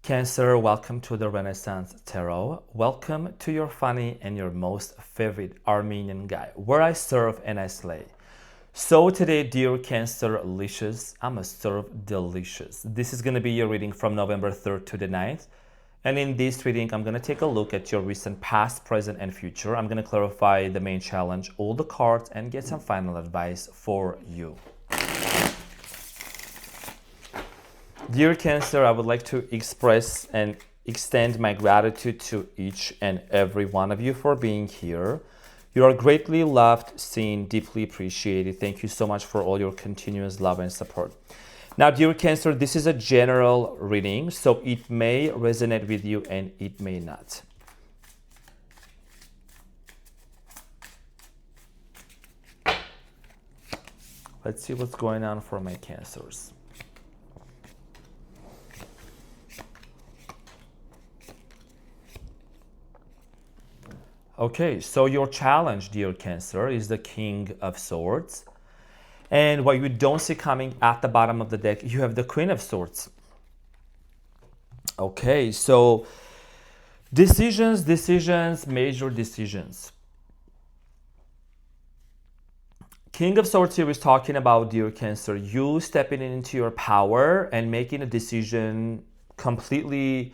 Cancer, welcome to the Renaissance Tarot. Welcome to your funny and your most favorite Armenian guy, where I serve and I slay. So today, dear Cancer Licious, I'm gonna serve delicious. This is gonna be your reading from November 3rd to the 9th. And in this reading, I'm gonna take a look at your recent past, present, and future. I'm gonna clarify the main challenge, all the cards, and get some final advice for you. Dear Cancer, I would like to express and extend my gratitude to each and every one of you for being here. You are greatly loved, seen, deeply appreciated. Thank you so much for all your continuous love and support. Now, dear Cancer, this is a general reading, so it may resonate with you and it may not. Let's see what's going on for my Cancers. Okay, so your challenge, dear Cancer, is the King of Swords. And what you don't see coming at the bottom of the deck, you have the Queen of Swords. Okay, so decisions, major decisions. King of Swords here is talking about, dear Cancer, you stepping into your power and making a decision completely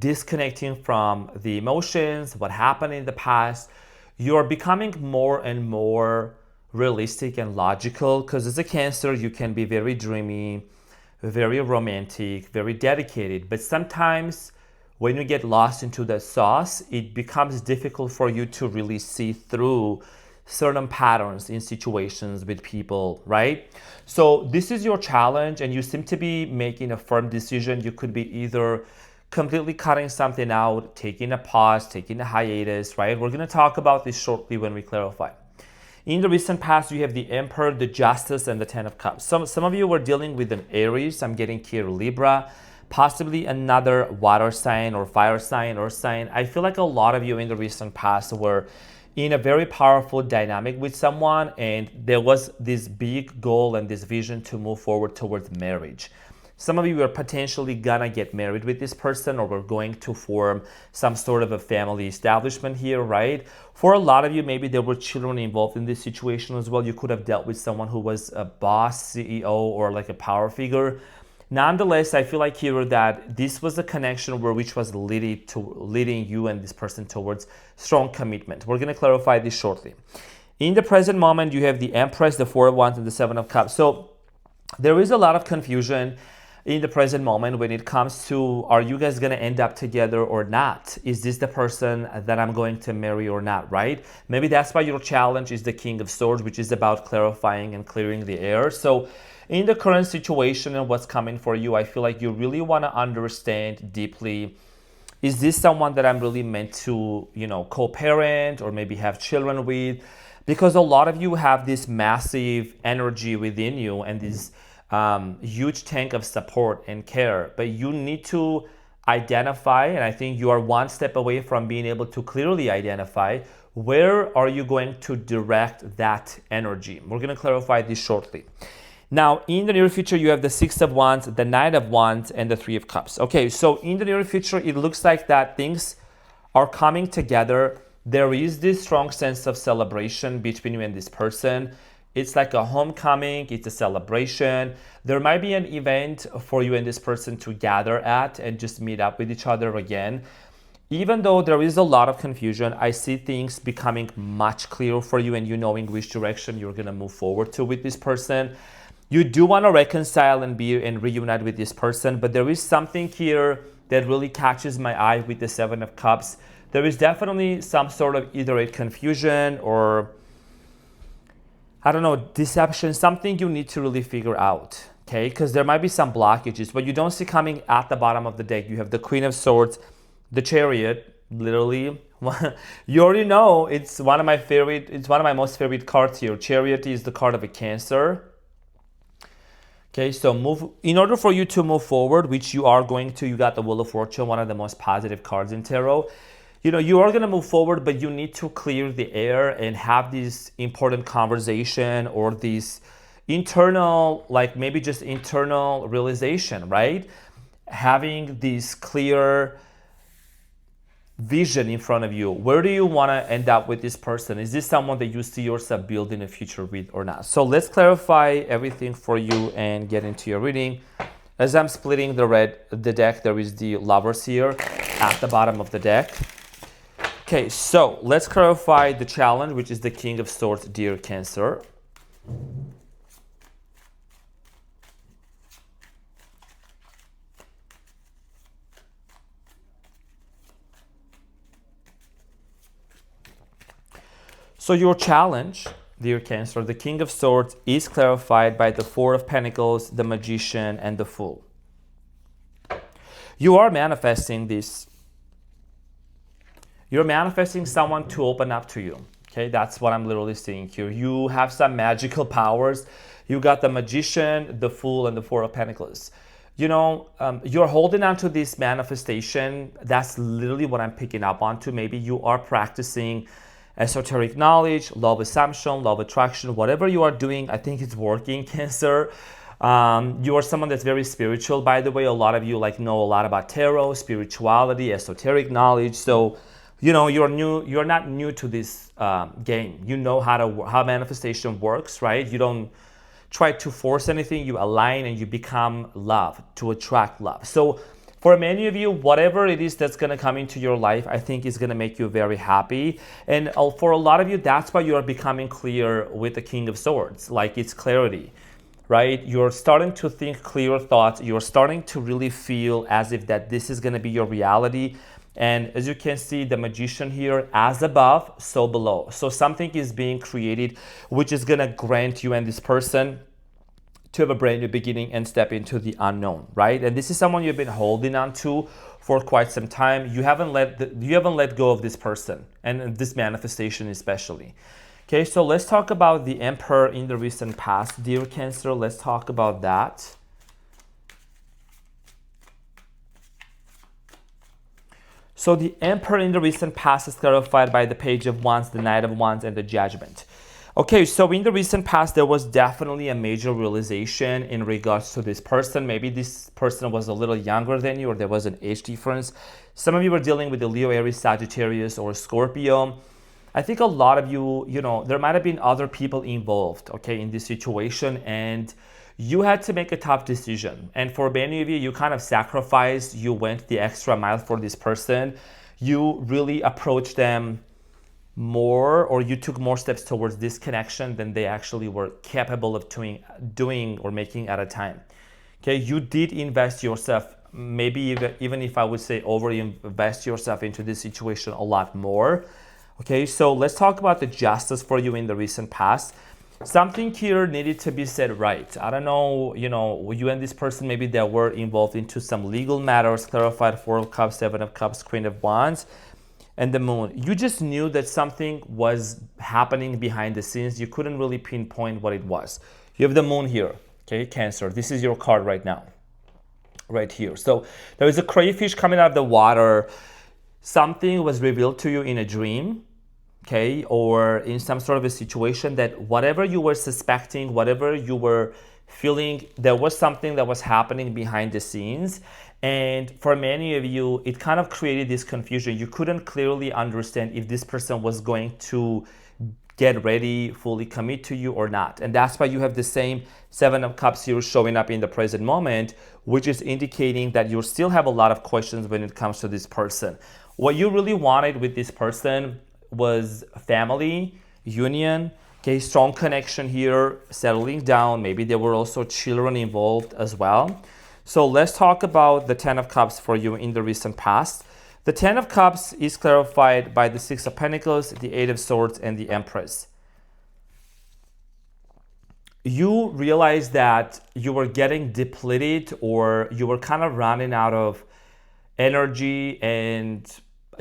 disconnecting from the emotions, what happened in the past. You're becoming more and more realistic and logical, because as a Cancer, you can be very dreamy, very romantic, very dedicated. But sometimes when you get lost into the sauce, it becomes difficult for you to really see through certain patterns in situations with people, right? So this is your challenge, and you seem to be making a firm decision. You could be either completely cutting something out, taking a pause, taking a hiatus, right? We're going to talk about this shortly when we clarify. In the recent past, you have the Emperor, the Justice, and the Ten of Cups. Some of you were dealing with an Aries. I'm getting here Libra, possibly another water sign or fire sign or sign. I feel like a lot of you in the recent past were in a very powerful dynamic with someone, and there was this big goal and this vision to move forward towards marriage. Some of you are potentially gonna get married with this person, or we're going to form some sort of a family establishment here, right? For a lot of you, maybe there were children involved in this situation as well. You could have dealt with someone who was a boss, CEO, or like a power figure. Nonetheless, I feel like here that this was a connection which was leading you and this person towards strong commitment. We're gonna clarify this shortly. In the present moment, you have the Empress, the Four of Wands, and the Seven of Cups. So there is a lot of confusion in the present moment when it comes to, are you guys going to end up together or not? Is this the person that I'm going to marry or not, right? Maybe that's why your challenge is the King of Swords, which is about clarifying and clearing the air. So in the current situation and what's coming for you, I feel like you really want to understand deeply, is this someone that I'm really meant to, co-parent or maybe have children with? Because a lot of you have this massive energy within you and this huge tank of support and care, but you need to identify, and I think you are one step away from being able to clearly identify where are you going to direct that energy. We're going to clarify this shortly. Now, in the near future, you have the Six of Wands, the Knight of Wands, and the Three of Cups. Okay, so in the near future, it looks like that things are coming together. There is this strong sense of celebration between you and this person. It's like a homecoming, it's a celebration. There might be an event for you and this person to gather at and just meet up with each other again. Even though there is a lot of confusion, I see things becoming much clearer for you and you knowing which direction you're gonna move forward to with this person. You do wanna reconcile and reunite with this person, but there is something here that really catches my eye with the Seven of Cups. There is definitely some sort of either a confusion or deception, something you need to really figure out, okay? Because there might be some blockages, but you don't see coming at the bottom of the deck. You have the Queen of Swords, the Chariot, literally. You already know it's one of my most favorite cards here. Chariot is the card of a Cancer. Okay, so in order for you to move forward, which you are going to, you got the Wheel of Fortune, one of the most positive cards in tarot. You are going to move forward, but you need to clear the air and have this important conversation or this internal, like maybe just internal realization, right? having this clear vision in front of you. Where do you want to end up with this person? Is this someone that you see yourself building a future with or not? So let's clarify everything for you and get into your reading. As I'm splitting the deck, there is the Lovers here at the bottom of the deck. Okay, so let's clarify the challenge, which is the King of Swords, dear Cancer. So your challenge, dear Cancer, the King of Swords, is clarified by the Four of Pentacles, the Magician, and the Fool. You are manifesting this. You're manifesting someone to open up to you. Okay, that's what I'm literally seeing here. You have some magical powers. You got the Magician, the Fool, and the Four of Pentacles. You know, you're holding on to this manifestation. That's literally what I'm picking up onto. Maybe you are practicing esoteric knowledge, law of assumption, law of attraction, whatever you are doing, I think it's working, Cancer. You are someone that's very spiritual, by the way. A lot of you know a lot about tarot, spirituality, esoteric knowledge. So, you know, you're not new to this game. You know how manifestation works, right? You don't try to force anything, you align and you become love to attract love. So for many of you, whatever it is that's going to come into your life, I think is going to make you very happy. And for a lot of you, that's why you are becoming clear with the King of Swords. Like, it's clarity, right? You're starting to think clear thoughts. You're starting to really feel as if that this is going to be your reality. And as you can see, the Magician here, as above, so below. So something is being created, which is going to grant you and this person to have a brand new beginning and step into the unknown, right? And this is someone you've been holding on to for quite some time. You haven't let go of this person and this manifestation especially. Okay, so let's talk about the Emperor in the recent past, dear Cancer. Let's talk about that. So the Emperor in the recent past is clarified by the Page of Wands, the Knight of Wands, and the Judgment. Okay, so in the recent past, there was definitely a major realization in regards to this person. Maybe this person was a little younger than you, or there was an age difference. Some of you were dealing with the Leo, Aries, Sagittarius, or Scorpio. I think a lot of you, there might have been other people involved, okay, in this situation, and you had to make a tough decision. And for many of you, you kind of sacrificed, you went the extra mile for this person. You really approached them more, or you took more steps towards this connection than they actually were capable of doing or making at a time. Okay, you did invest yourself, maybe even if I would say over-invest yourself into this situation a lot more. Okay, so let's talk about the justice for you in the recent past. Something here needed to be said right. I don't know, you and this person, maybe they were involved into some legal matters, clarified 4 of Cups, 7 of Cups, Queen of Wands, and the Moon. You just knew that something was happening behind the scenes. You couldn't really pinpoint what it was. You have the Moon here, okay, Cancer. This is your card right now, right here. So there is a crayfish coming out of the water. Something was revealed to you in a dream, okay, or in some sort of a situation that whatever you were suspecting, whatever you were feeling, there was something that was happening behind the scenes. And for many of you, it kind of created this confusion. You couldn't clearly understand if this person was going to get ready, fully commit to you or not. And that's why you have the same 7 of Cups here showing up in the present moment, which is indicating that you still have a lot of questions when it comes to this person. What you really wanted with this person was family, union, okay, strong connection here, settling down. Maybe there were also children involved as well. So let's talk about the 10 of Cups for you in the recent past. The 10 of Cups is clarified by the 6 of Pentacles, the 8 of Swords, and the Empress. You realized that you were getting depleted, or you were kind of running out of energy and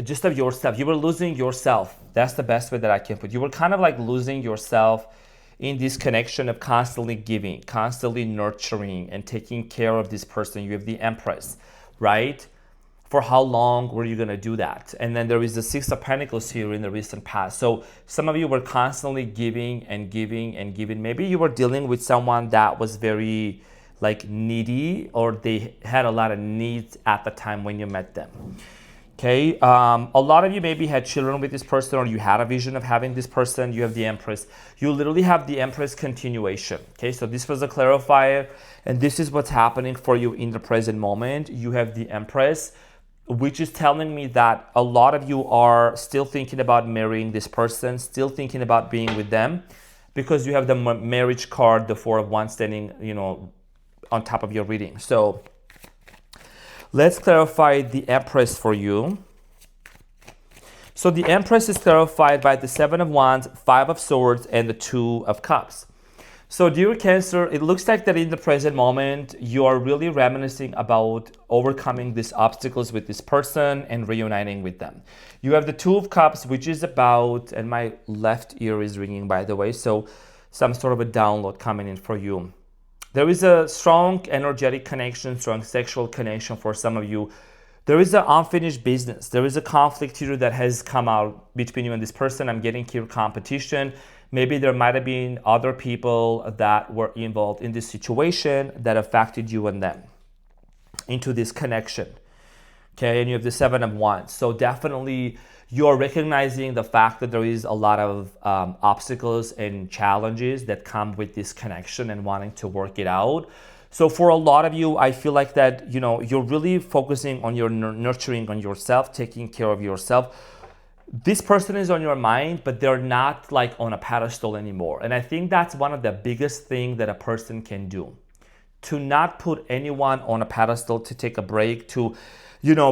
just of yourself. You were losing yourself. That's the best way that I can put it. You were kind of like losing yourself in this connection of constantly giving, constantly nurturing and taking care of this person. You have the Empress, right? For how long were you going to do that? And then there is the 6 of Pentacles here in the recent past. So some of you were constantly giving and giving and giving. Maybe you were dealing with someone that was very like needy, or they had a lot of needs at the time when you met them. Okay, a lot of you maybe had children with this person, or you had a vision of having this person. You have the Empress. You literally have the Empress continuation. Okay, so this was a clarifier, and this is what's happening for you in the present moment. You have the Empress, which is telling me that a lot of you are still thinking about marrying this person, still thinking about being with them, because you have the marriage card, the Four of Wands standing, on top of your reading. So let's clarify the Empress for you. So the Empress is clarified by the Seven of Wands, Five of Swords, and the Two of Cups. So dear Cancer, it looks like that in the present moment, you are really reminiscing about overcoming these obstacles with this person and reuniting with them. You have the Two of Cups, which is about, and my left ear is ringing, by the way, so some sort of a download coming in for you. There is a strong energetic connection, strong sexual connection for some of you. There is an unfinished business. There is a conflict here that has come out between you and this person. I'm getting here competition. Maybe there might have been other people that were involved in this situation that affected you and them into this connection. Okay, and you have the Seven of Wands. So definitely you're recognizing the fact that there is a lot of obstacles and challenges that come with this connection and wanting to work it out. So for a lot of you, I feel like that, you're really focusing on your nurturing on yourself, taking care of yourself. This person is on your mind, but they're not like on a pedestal anymore. And I think that's one of the biggest things that a person can do. To not put anyone on a pedestal, to take a break, to,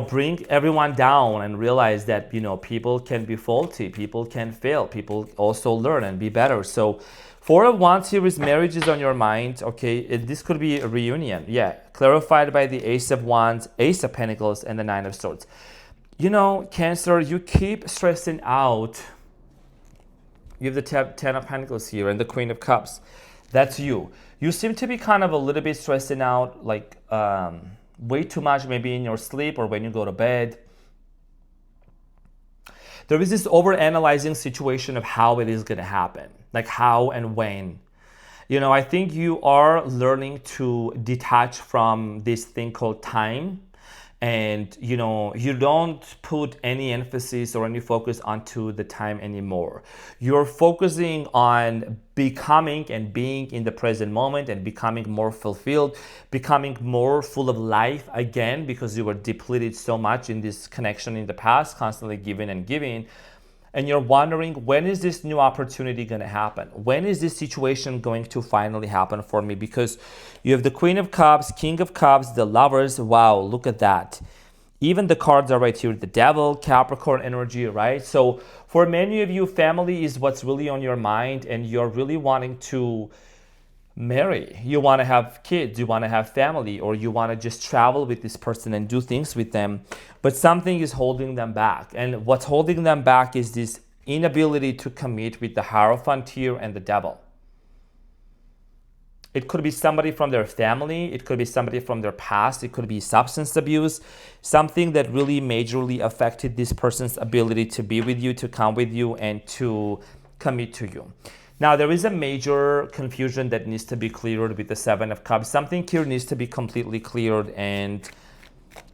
bring everyone down and realize that, people can be faulty, people can fail, people also learn and be better. So Four of Wands here is marriage is on your mind. Okay, this could be a reunion. Yeah, clarified by the Ace of Wands, Ace of Pentacles, and the Nine of Swords. Cancer, you keep stressing out. You have the Ten of Pentacles here and the Queen of Cups. That's you. You seem to be kind of a little bit stressing out, like way too much, maybe in your sleep or when you go to bed. There is this over-analyzing situation of how it is going to happen, like how and when. I think you are learning to detach from this thing called time. And, you don't put any emphasis or any focus onto the time anymore. You're focusing on becoming and being in the present moment and becoming more fulfilled, becoming more full of life again, because you were depleted so much in this connection in the past, constantly giving and giving. And you're wondering, when is this new opportunity going to happen? When is this situation going to finally happen for me? Because you have the Queen of Cups, King of Cups, the Lovers. Wow, look at that. Even the cards are right here. The Devil, Capricorn energy, right? So for many of you, family is what's really on your mind, and you're really wanting to marry. You want to have kids, you want to have family, or you want to just travel with this person and do things with them, but something is holding them back. And what's holding them back is this inability to commit with the Hierophant here and the Devil. It could be somebody from their family, it could be somebody from their past, it could be substance abuse, something that really majorly affected this person's ability to be with you, to come with you, and to commit to you. Now, there is a major confusion that needs to be cleared with the Seven of Cups. Something here needs to be completely cleared, and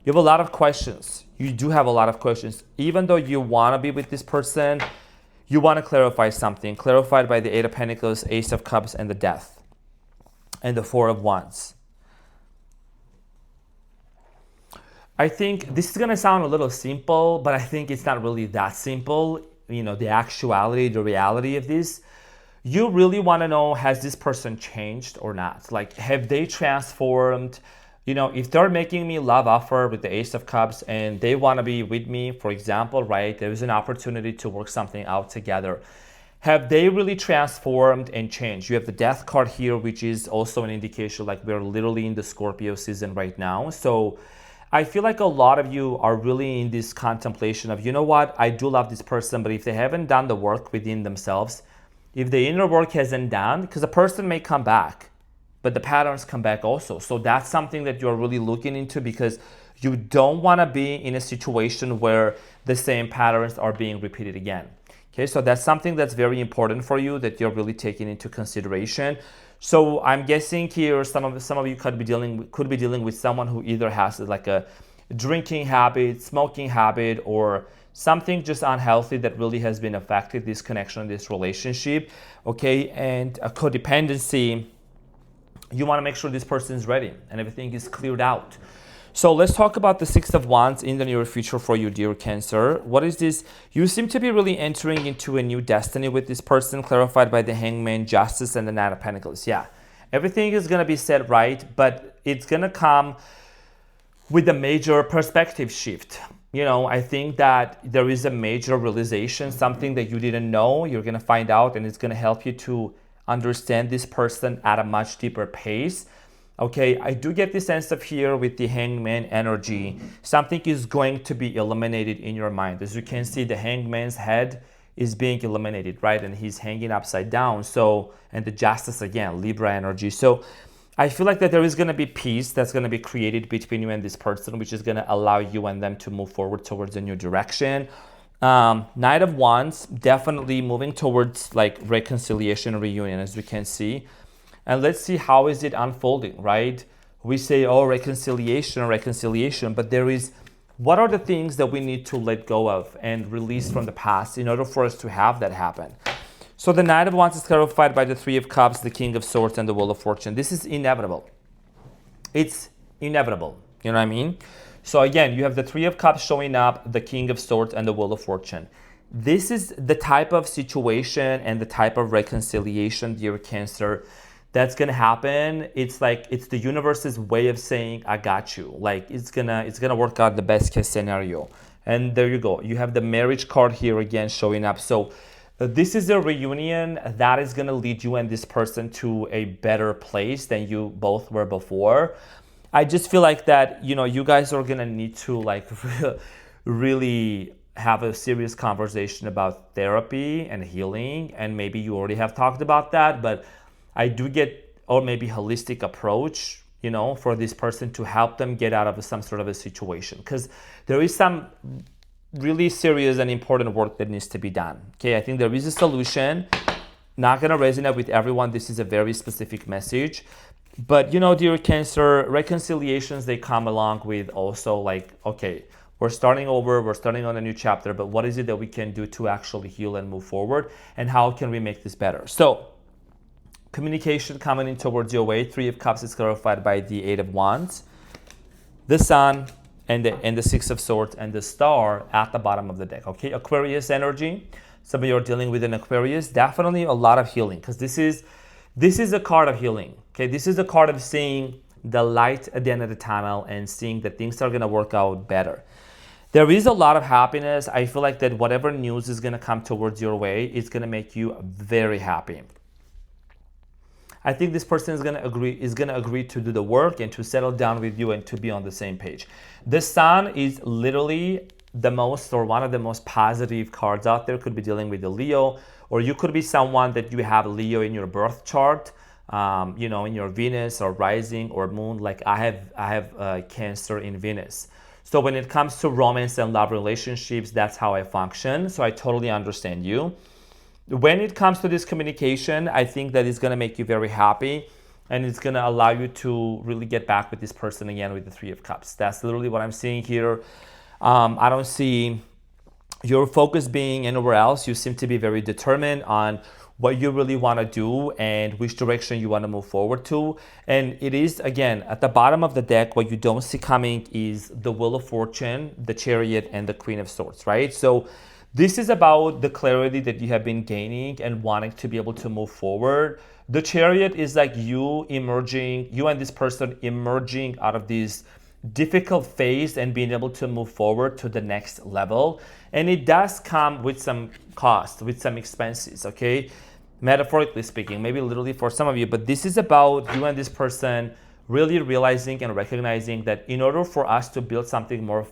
you have a lot of questions. You do have a lot of questions. Even though you want to be with this person, you want to clarify something. Clarified by the Eight of Pentacles, Ace of Cups, and the Death, and the Four of Wands. I think this is going to sound a little simple, but I think it's not really that simple. The actuality, the reality of this. You really want to know, has this person changed or not? Like, have they transformed? If they're making me love offer with the Ace of Cups and they want to be with me, for example, right? There's an opportunity to work something out together. Have they really transformed and changed? You have the Death card here, which is also an indication like we're literally in the Scorpio season right now. So I feel like a lot of you are really in this contemplation of, I do love this person, but if they haven't done the work within themselves, if the inner work hasn't done, because a person may come back, but the patterns come back also. So that's something that you're really looking into, because you don't want to be in a situation where the same patterns are being repeated again. Okay, so that's something that's very important for you that you're really taking into consideration. So I'm guessing here some of you could be dealing with someone who either has like a drinking habit, smoking habit, or something just unhealthy that really has been affected this connection, this relationship. Okay, and a codependency. You want to make sure this person is ready and everything is cleared out. So let's talk about the Six of Wands in the near future for you, dear Cancer. What is this? You seem to be really entering into a new destiny with this person, clarified by the Hangman, Justice, and the Knight of Pentacles. Yeah, everything is going to be set right, but it's going to come with a major perspective shift. You know, I think that there is a major realization, something that you didn't know, you're going to find out, and it's going to help you to understand this person at a much deeper pace. Okay, I do get the sense of here with the Hangman energy, something is going to be eliminated in your mind. As you can see, the Hangman's head is being eliminated, right? And he's hanging upside down. So, and the Justice again, Libra energy. So I feel like that there is going to be peace that's going to be created between you and this person, which is going to allow you and them to move forward towards a new direction. Knight of Wands, definitely moving towards like reconciliation and reunion, as we can see. And let's see how is it unfolding, right? We say, oh, reconciliation, but there is, what are the things that we need to let go of and release from the past in order for us to have that happen? So the Knight of Wands is clarified by the Three of Cups, the King of Swords, and the Wheel of Fortune. This is inevitable. It's inevitable, you know what I mean? So again, you have the Three of Cups showing up, the King of Swords, and the Wheel of Fortune. This is the type of situation and the type of reconciliation, dear Cancer, that's gonna happen. It's like it's the universe's way of saying I got you. Like it's gonna work out the best case scenario. And there you go. You have the marriage card here again showing up. So this is a reunion that is gonna lead you and this person to a better place than you both were before. I just feel like that, you know, you guys are gonna need to like really have a serious conversation about therapy and healing. And maybe you already have talked about that, but I do get, or maybe holistic approach, you know, for this person to help them get out of some sort of a situation. Because there is some really serious and important work that needs to be done. Okay, I think there is a solution. Not gonna resonate with everyone. This is a very specific message. But you know, dear Cancer, reconciliations, they come along with also like, okay, we're starting over, we're starting on a new chapter, but what is it that we can do to actually heal and move forward? And how can we make this better? So, communication coming in towards your way. Three of Cups is clarified by the Eight of Wands, the Sun, and the Six of Swords, and the Star at the bottom of the deck. Okay, Aquarius energy. Some of you are dealing with an Aquarius. Definitely a lot of healing, because this is a card of healing. Okay, this is a card of seeing the light at the end of the tunnel and seeing that things are gonna work out better. There is a lot of happiness. I feel like that whatever news is gonna come towards your way, it's gonna make you very happy. I think this person is gonna agree to do the work and to settle down with you and to be on the same page. The Sun is literally the most, or one of the most positive cards out there. Could be dealing with the Leo, or you could be someone that you have Leo in your birth chart, you know, in your Venus or rising or moon. Like I have Cancer in Venus. So when it comes to romance and love relationships, that's how I function. So I totally understand you. When it comes to this communication, I think that it's going to make you very happy, and it's going to allow you to really get back with this person again with the Three of Cups. That's literally what I'm seeing here. I don't see your focus being anywhere else. You seem to be very determined on what you really want to do and which direction you want to move forward to. And it is, again, at the bottom of the deck, what you don't see coming is the Wheel of Fortune, the Chariot, and the Queen of Swords, right? So this is about the clarity that you have been gaining and wanting to be able to move forward. The Chariot is like you emerging, you and this person emerging out of this difficult phase and being able to move forward to the next level. And it does come with some cost, with some expenses, okay? Metaphorically speaking, maybe literally for some of you, but this is about you and this person really realizing and recognizing that in order for us to build something more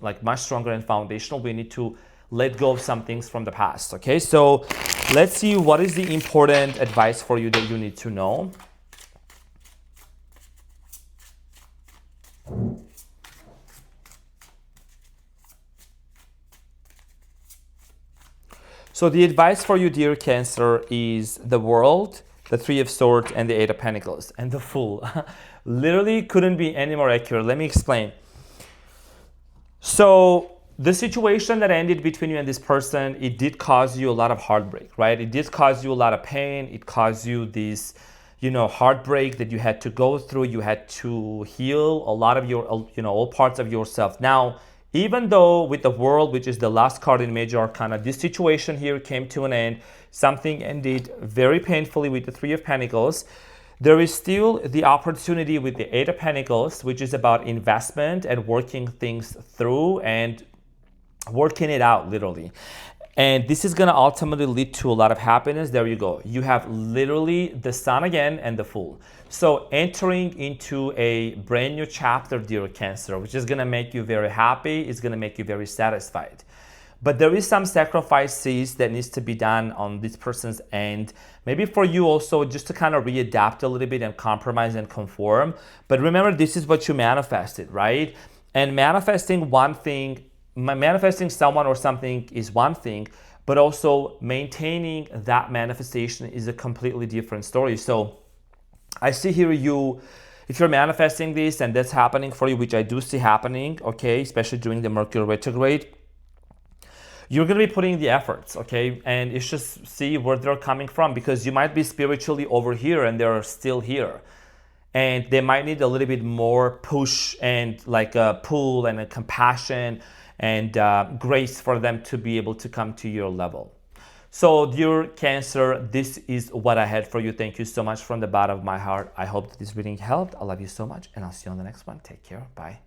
like much stronger and foundational, we need to let go of some things from the past. Okay, so let's see what is the important advice for you that you need to know. So the advice for you, dear Cancer, is the World the Three of Swords, and the Eight of Pentacles, and the Fool. Literally couldn't be any more accurate. Let me explain. So the situation that ended between you and this person, it did cause you a lot of heartbreak, right? It did cause you a lot of pain. It caused you this, heartbreak that you had to go through. You had to heal a lot of your, all parts of yourself. Now, even though with the World, which is the last card in Major Arcana, this situation here came to an end, something ended very painfully with the Three of Pentacles, there is still the opportunity with the Eight of Pentacles, which is about investment and working things through and working it out, literally. And this is going to ultimately lead to a lot of happiness. There you go. You have literally the Sun again and the Fool. So entering into a brand new chapter, dear Cancer, which is going to make you very happy. It's going to make you very satisfied. But there is some sacrifices that needs to be done on this person's end. Maybe for you also, just to kind of readapt a little bit and compromise and conform. But remember, this is what you manifested, right? And manifesting someone or something is one thing, but also maintaining that manifestation is a completely different story. So I see here if you're manifesting this and that's happening for you, which I do see happening, okay, especially during the Mercury retrograde, you're going to be putting the efforts, okay? And it's just see where they're coming from, because you might be spiritually over here and they're still here. And they might need a little bit more push and like a pull and a compassion and grace for them to be able to come to your level. So dear Cancer, this is what I had for you. Thank you so much from the bottom of my heart. I hope that this reading helped. I love you so much, and I'll see you on the next one. Take care. Bye.